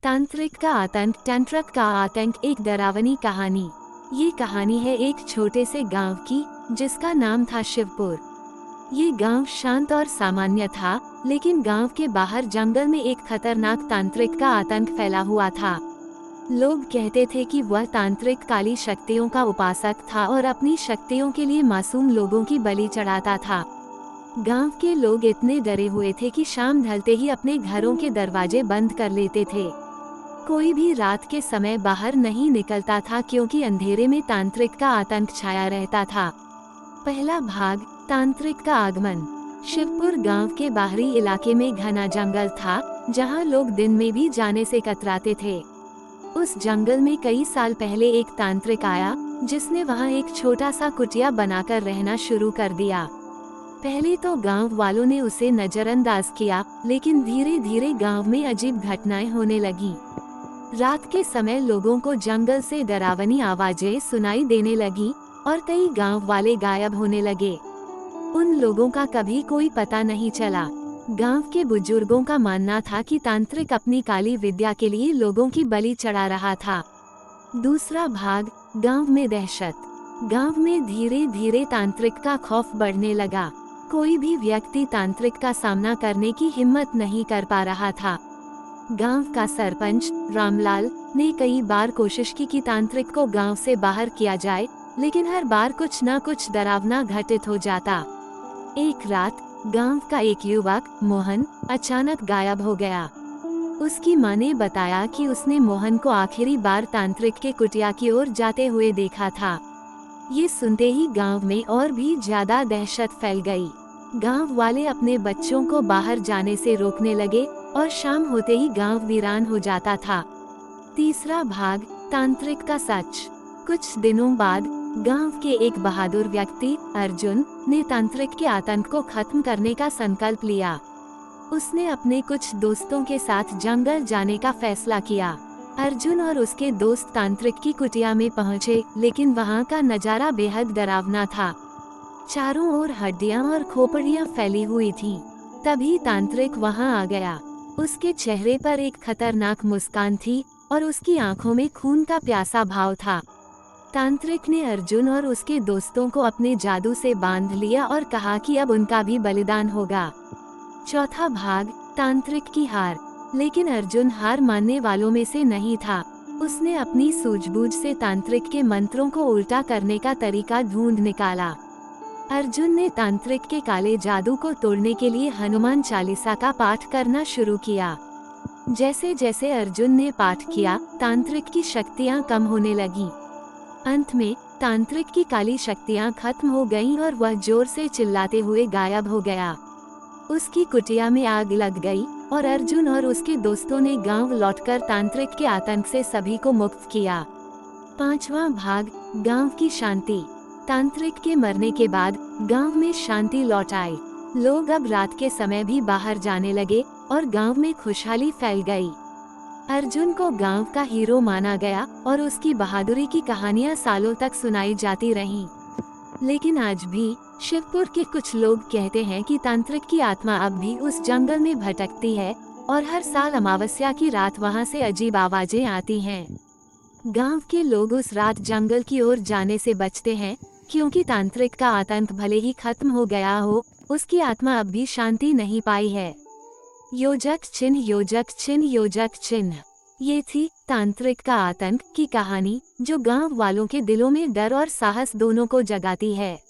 तांत्रिक का आतंक, तंत्रक का आतंक, एक डरावनी कहानी। ये कहानी है एक छोटे से गांव की, जिसका नाम था शिवपुर। ये गांव शांत और सामान्य था, लेकिन गांव के बाहर जंगल में एक खतरनाक तांत्रिक का आतंक फैला हुआ था। लोग कहते थे कि वह तांत्रिक काली शक्तियों का उपासक था और अपनी शक्तियों के लिए मासूम लोगों की बलि चढ़ाता था। गांव के लोग इतने डरे हुए थे कि शाम ढलते ही अपने घरों के दरवाजे बंद कर लेते थे। कोई भी रात के समय बाहर नहीं निकलता था, क्योंकि अंधेरे में तांत्रिक का आतंक छाया रहता था। पहला भाग, तांत्रिक का आगमन। शिवपुर गांव के बाहरी इलाके में घना जंगल था, जहां लोग दिन में भी जाने से कतराते थे। उस जंगल में कई साल पहले एक तांत्रिक आया, जिसने वहां एक छोटा सा कुटिया बनाकर रहना शुरू कर दिया। पहले तो गांव वालों ने उसे नजरअंदाज किया, लेकिन धीरे धीरे गांव में अजीब घटनाएं होने लगी। रात के समय लोगों को जंगल से डरावनी आवाजें सुनाई देने लगी और कई गांव वाले गायब होने लगे। उन लोगों का कभी कोई पता नहीं चला। गांव के बुजुर्गों का मानना था कि तांत्रिक अपनी काली विद्या के लिए लोगों की बलि चढ़ा रहा था। दूसरा भाग, गांव में दहशत। गांव में धीरे धीरे तांत्रिक का खौफ बढ़ने लगा। कोई भी व्यक्ति तांत्रिक का सामना करने की हिम्मत नहीं कर पा रहा था। गांव का सरपंच रामलाल ने कई बार कोशिश की कि तांत्रिक को गांव से बाहर किया जाए, लेकिन हर बार कुछ न कुछ डरावना घटित हो जाता। एक रात गांव का एक युवक मोहन अचानक गायब हो गया। उसकी मां ने बताया कि उसने मोहन को आखिरी बार तांत्रिक के कुटिया की ओर जाते हुए देखा था। ये सुनते ही गांव में और भी ज्यादा दहशत फैल गई। गांव वाले अपने बच्चों को बाहर जाने से रोकने लगे और शाम होते ही गांव वीरान हो जाता था। तीसरा भाग, तांत्रिक का सच। कुछ दिनों बाद गांव के एक बहादुर व्यक्ति अर्जुन ने तांत्रिक के आतंक को खत्म करने का संकल्प लिया। उसने अपने कुछ दोस्तों के साथ जंगल जाने का फैसला किया। अर्जुन और उसके दोस्त तांत्रिक की कुटिया में पहुंचे, लेकिन वहां का नजारा बेहद डरावना था। चारों ओर हड्डियां और खोपड़ियां फैली हुई थीं। तभी तांत्रिक वहां आ गया। उसके चेहरे पर एक खतरनाक मुस्कान थी और उसकी आंखों में खून का प्यासा भाव था। तांत्रिक ने अर्जुन और उसके दोस्तों को अपने जादू से बांध लिया और कहा कि अब उनका भी बलिदान होगा। चौथा भाग, तांत्रिक की हार। लेकिन अर्जुन हार मानने वालों में से नहीं था। उसने अपनी सूझबूझ से तांत्रिक के मंत्रों को उल्टा करने का तरीका ढूंढ निकाला। अर्जुन ने तांत्रिक के काले जादू को तोड़ने के लिए हनुमान चालीसा का पाठ करना शुरू किया। जैसे जैसे अर्जुन ने पाठ किया, तांत्रिक की शक्तियां कम होने लगीं। अंत में तांत्रिक की काली शक्तियां खत्म हो गईं और वह जोर से चिल्लाते हुए गायब हो गया। उसकी कुटिया में आग लग गई और अर्जुन और उसके दोस्तों ने गांव लौटकर तांत्रिक के आतंक से सभी को मुक्त किया। पांचवां भाग, गांव की शांति। तांत्रिक के मरने के बाद गांव में शांति लौट आई। लोग अब रात के समय भी बाहर जाने लगे और गांव में खुशहाली फैल गई। अर्जुन को गांव का हीरो माना गया और उसकी बहादुरी की कहानियां सालों तक सुनाई जाती रहीं। लेकिन आज भी शिवपुर के कुछ लोग कहते हैं कि तांत्रिक की आत्मा अब भी उस जंगल में भटकती है और हर साल अमावस्या की रात वहां से अजीब आवाजें आती हैं। गांव के लोग उस रात जंगल की ओर जाने से बचते हैं, क्योंकि तांत्रिक का आतंक भले ही खत्म हो गया हो, उसकी आत्मा अब भी शांति नहीं पाई है। योजक चिन्ह, योजक चिन्ह, योजक चिन्ह। ये थी तांत्रिक का आतंक की कहानी, जो गांव वालों के दिलों में डर और साहस दोनों को जगाती है।